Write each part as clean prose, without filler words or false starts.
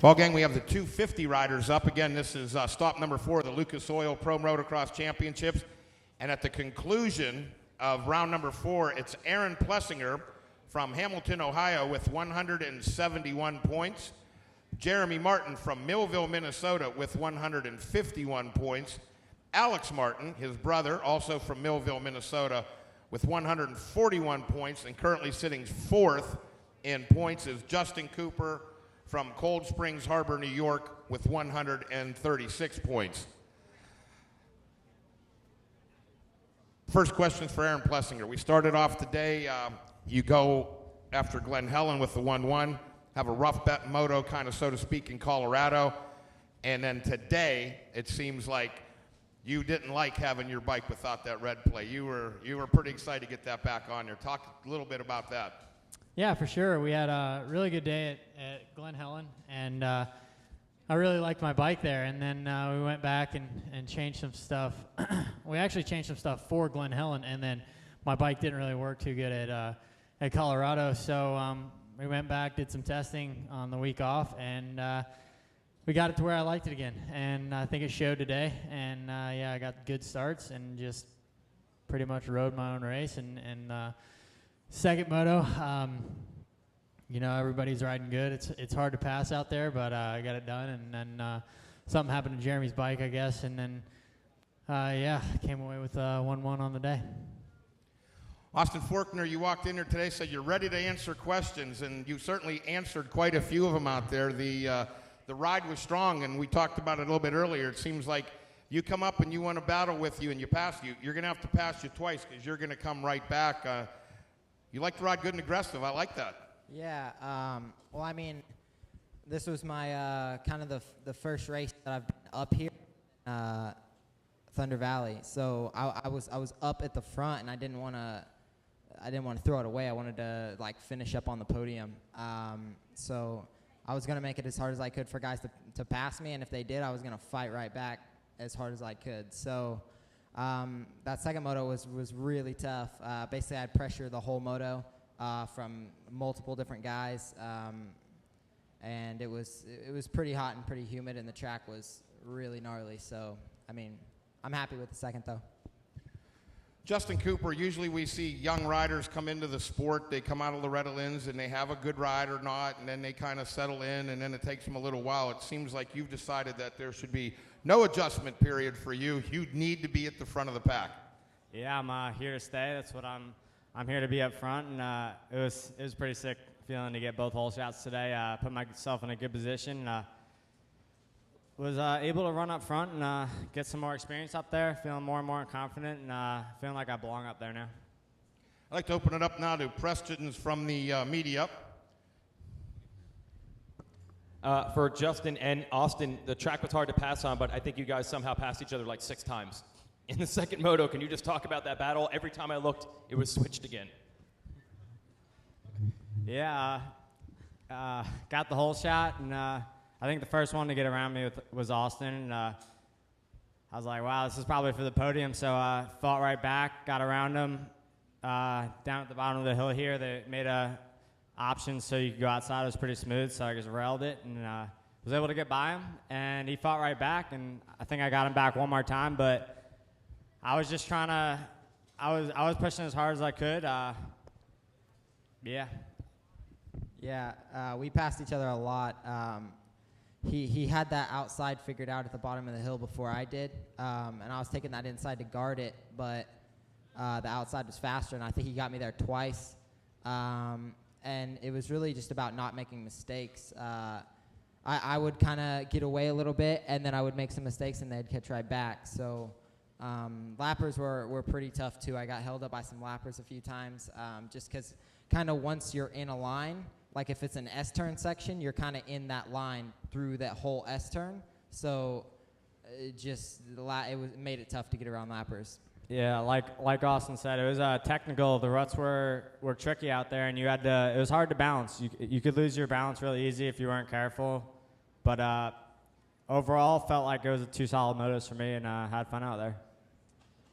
Well, gang, we have the 250 riders up. Again, this is stop number 4 of the Lucas Oil Pro Motocross Championships. And at the conclusion of round number 4, it's Aaron Plessinger from Hamilton, Ohio with 171 points. Jeremy Martin from Millville, Minnesota with 151 points. Alex Martin, his brother, also from Millville, Minnesota, with 141 points, and currently sitting 4th in points is Justin Cooper from Cold Springs Harbor, New York, with 136 points. First question's for Aaron Plessinger. We started off today, you go after Glen Helen with the 1-1, have a rough bet moto, kind of so to speak, in Colorado, and then today it seems like you didn't like having your bike without that red plate. You were pretty excited to get that back on there. Talk a little bit about that. Yeah, for sure. We had a really good day at Glen Helen, and I really liked my bike there. And then we went back and changed some stuff. We actually changed some stuff for Glen Helen, and then my bike didn't really work too good at Colorado. So we went back, did some testing on the week off, and we got it to where I liked it again. And I think it showed today. And yeah, I got good starts and just pretty much rode my own race. And second moto, you know, everybody's riding good. It's hard to pass out there, but I got it done. And then something happened to Jeremy's bike, I guess. And then, yeah, came away with 1-1 on the day. Austin Forkner, you walked in here today, said you're ready to answer questions, and you certainly answered quite a few of them out there. The ride was strong, and we talked about it a little bit earlier. It seems like you come up and you want to battle with you, and you pass you. You're going to have to pass you twice because you're going to come right back. You like to ride good and aggressive. I like that. Yeah. Well, I mean, this was my kind of the first race that I've been up here, Thunder Valley. So I was up at the front, and I didn't want to throw it away. I wanted to like finish up on the podium. So I was gonna make it as hard as I could for guys to pass me, and if they did, I was gonna fight right back as hard as I could. So that second moto was really tough. Basically, I had pressure the whole moto from multiple different guys, and it was pretty hot and pretty humid, and the track was really gnarly. So I mean, I'm happy with the second though. Justin Cooper, usually we see young riders come into the sport, they come out of Loretta Lynn's and they have a good ride or not, and then they kind of settle in, and then it takes them a little while. It seems like you've decided that there should be no adjustment period for you. You need to be at the front of the pack. Yeah, I'm here to stay. That's what I'm here to be up front, and it was pretty sick feeling to get both hole shots today. Put myself in a good position. Was able to run up front and get some more experience up there, feeling more and more confident, and feeling like I belong up there now. I'd like to open it up now to questions from the media. For Justin and Austin, the track was hard to pass on, but I think you guys somehow passed each other like 6 times. In the second moto, can you just talk about that battle? Every time I looked, it was switched again. Yeah, got the hole shot, and I think the first one to get around me was Austin, and I was like, wow, this is probably for the podium, so I fought right back, got around him. Down at the bottom of the hill here, they made a option so you could go outside. It was pretty smooth, so I just railed it, and was able to get by him, and he fought right back, and I think I got him back one more time, but I was just trying to, I was pushing as hard as I could. Yeah. Yeah, we passed each other a lot. He had that outside figured out at the bottom of the hill before I did, and I was taking that inside to guard it, but the outside was faster, and I think he got me there twice. And it was really just about not making mistakes. I would kind of get away a little bit, and then I would make some mistakes, and they'd catch right back. So lappers were pretty tough, too. I got held up by some lappers a few times, just because kind of once you're in a line, like if it's an S-turn section, you're kind of in that line through that whole S-turn. So it made it tough to get around lappers. Yeah, like Austin said, it was technical. The ruts were tricky out there, and it was hard to balance. You could lose your balance really easy if you weren't careful. But overall, felt like it was 2 solid motos for me, and had fun out there.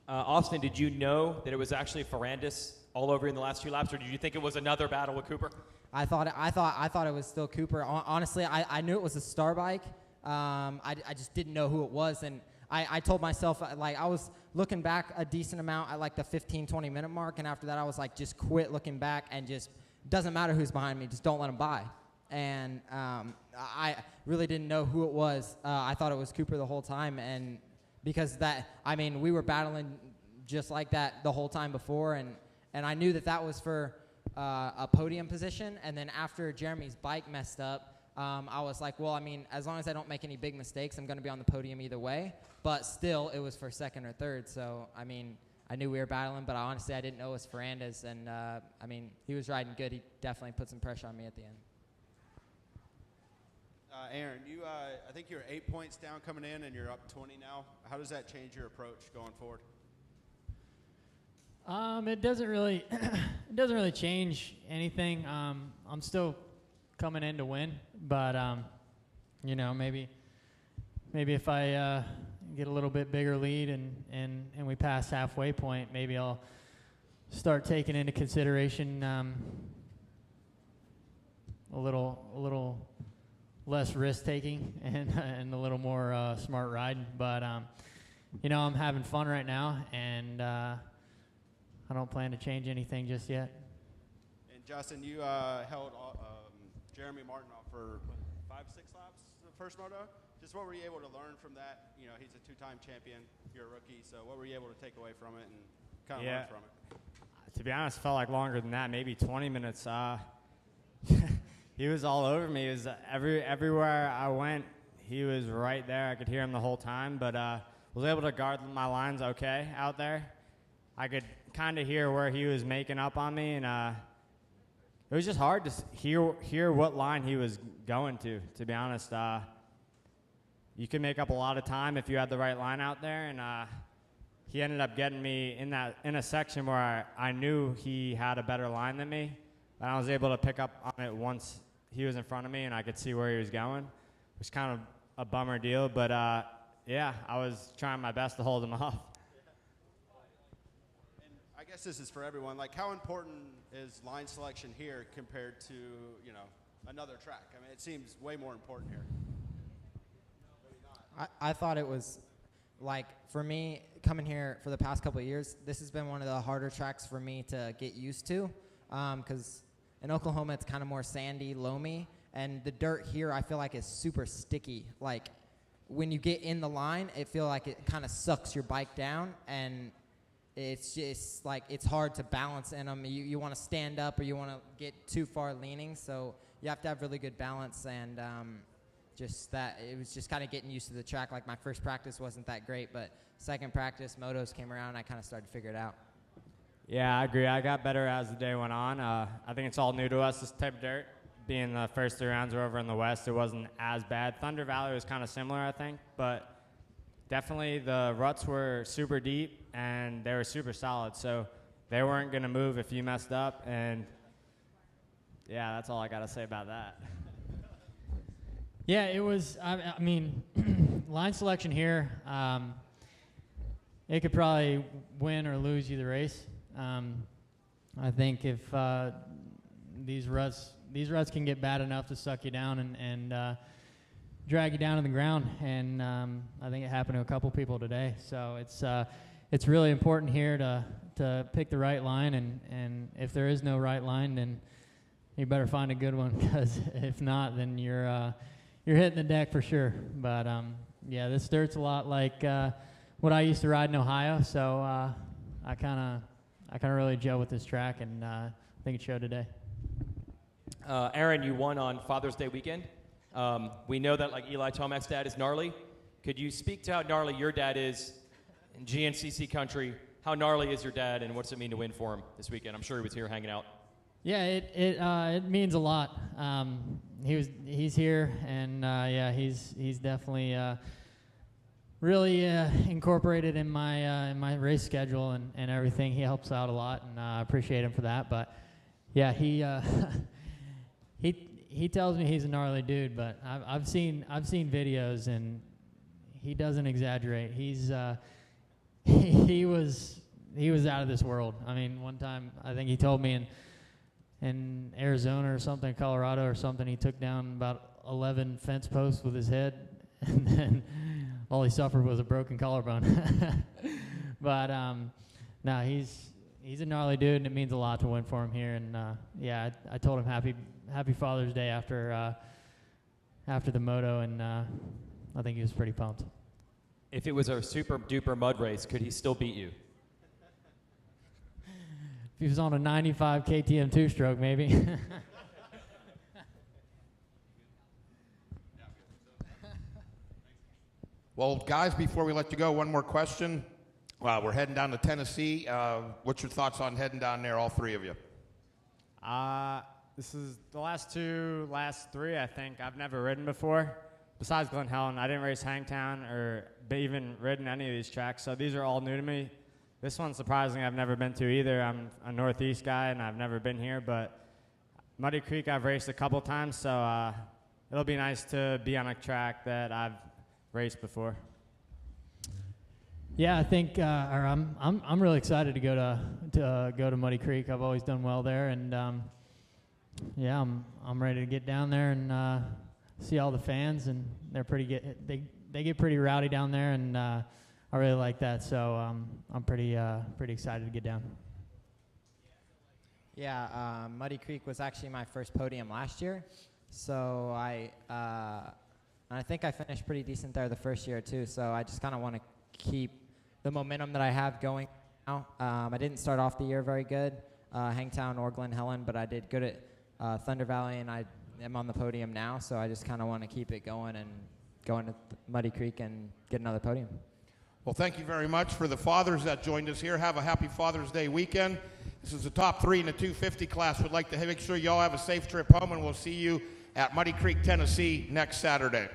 Austin, did you know that it was actually Ferrandis all over in the last 2 laps, or did you think it was another battle with Cooper? I thought it was still Cooper. Honestly, I knew it was a star bike. I just didn't know who it was, and I told myself, like, I was looking back a decent amount at like the 15-20 minute mark, and after that I was like, just quit looking back and just doesn't matter who's behind me, just don't let them by. And I really didn't know who it was. I thought it was Cooper the whole time, and because we were battling just like that the whole time before, and I knew that was for a podium position. And then after Jeremy's bike messed up, I was like, well, I mean, as long as I don't make any big mistakes, I'm going to be on the podium either way. But still, it was for second or third. So, I mean, I knew we were battling, but honestly, I didn't know it was Ferrandis. And, I mean, he was riding good. He definitely put some pressure on me at the end. Aaron, I think you're 8 points down coming in, and you're up 20 now. How does that change your approach going forward? It doesn't really change anything. I'm still coming in to win, but you know, maybe if I get a little bit bigger lead and we pass halfway point, maybe I'll start taking into consideration a little less risk taking and a little more smart riding. But you know, I'm having fun right now, and I don't plan to change anything just yet. And Justin, you held Jeremy Martin off for 5-6 laps the first moto. Just what were you able to learn from that? You know, he's a 2-time champion. You're a rookie, so what were you able to take away from it and kind of learn from it? To be honest, it felt like longer than that, maybe 20 minutes. He was all over me. It was everywhere I went, he was right there. I could hear him the whole time, but was able to guard my lines okay out there. I could kind of hear where he was making up on me, and it was just hard to hear what line he was going to be honest. You could make up a lot of time if you had the right line out there, and he ended up getting me in a section where I knew he had a better line than me, and I was able to pick up on it once he was in front of me and I could see where he was going, which is kind of a bummer deal, but yeah, I was trying my best to hold him off. I guess this is for everyone. Like, how important is line selection here compared to, you know, another track? I mean, it seems way more important here. I thought it was, like, for me, coming here for the past couple of years, this has been one of the harder tracks for me to get used to, because in Oklahoma, it's kind of more sandy, loamy, and the dirt here, I feel like, is super sticky. Like, when you get in the line, it feels like it kind of sucks your bike down, and it's just like it's hard to balance in them. You want to stand up or you want to get too far leaning, so you have to have really good balance. And just that, it was just kind of getting used to the track. Like, my first practice wasn't that great, but second practice, motos came around, and I kind of started to figure it out. Yeah, I agree. I got better as the day went on. I think it's all new to us, this type of dirt. Being the first 3 rounds were over in the West, it wasn't as bad. Thunder Valley was kind of similar, I think, but definitely the ruts were super deep and they were super solid, so they weren't going to move if you messed up, and yeah, that's all I got to say about that. Yeah, it was, I mean, line selection here, it could probably win or lose you the race. I think if these ruts can get bad enough to suck you down and drag you down to the ground, and I think it happened to a couple people today. So it's really important here to pick the right line, and if there is no right line, then you better find a good one, because if not, then you're hitting the deck for sure. But yeah, this dirt's a lot like what I used to ride in Ohio, so I kind of really gel with this track, and I think it showed today. Aaron, you won on Father's Day weekend. We know that, like, Eli Tomac's dad is gnarly. Could you speak to how gnarly your dad is in GNCC country? How gnarly is your dad, and what's it mean to win for him this weekend? I'm sure he was here hanging out. Yeah, it means a lot. He's here, and yeah, he's definitely really incorporated in my race schedule and everything. He helps out a lot, and I appreciate him for that. But yeah, he tells me he's a gnarly dude, but I've seen videos, and he doesn't exaggerate. He was out of this world. I mean, one time I think he told me in Arizona or something, Colorado or something. He took down about 11 fence posts with his head, and then all he suffered was a broken collarbone. But no, he's a gnarly dude, and it means a lot to win for him here. And yeah, I told him happy Father's Day after the moto, and I think he was pretty pumped. If it was a super duper mud race, could he still beat you? If he was on a 95 KTM two-stroke, maybe. Well, guys, before we let you go, one more question. We're heading down to Tennessee. What's your thoughts on heading down there, all three of you? This is the last three, I think. I've never ridden before. Besides Glen Helen, I didn't race Hangtown or even ridden any of these tracks, so these are all new to me. This one, surprisingly, I've never been to either. I'm a Northeast guy, and I've never been here, but Muddy Creek I've raced a couple times, so it'll be nice to be on a track that I've raced before. Yeah, I think, I'm really excited to go to Muddy Creek. I've always done well there, and yeah, I'm ready to get down there and see all the fans, and they're they get pretty rowdy down there, and I really like that. So I'm pretty excited to get down. Yeah, Muddy Creek was actually my first podium last year, so I think I finished pretty decent there the first year too. So I just kind of want to keep the momentum that I have going now. I didn't start off the year very good, Hangtown or Glen Helen, but I did good at Thunder Valley, and I am on the podium now. So I just kind of want to keep it going and go into Muddy Creek and get another podium. Well, thank you very much for the fathers that joined us here. Have a happy Father's Day weekend. This is the top three in the 250 class. We'd like to make sure you all have a safe trip home, and we'll see you at Muddy Creek, Tennessee next Saturday.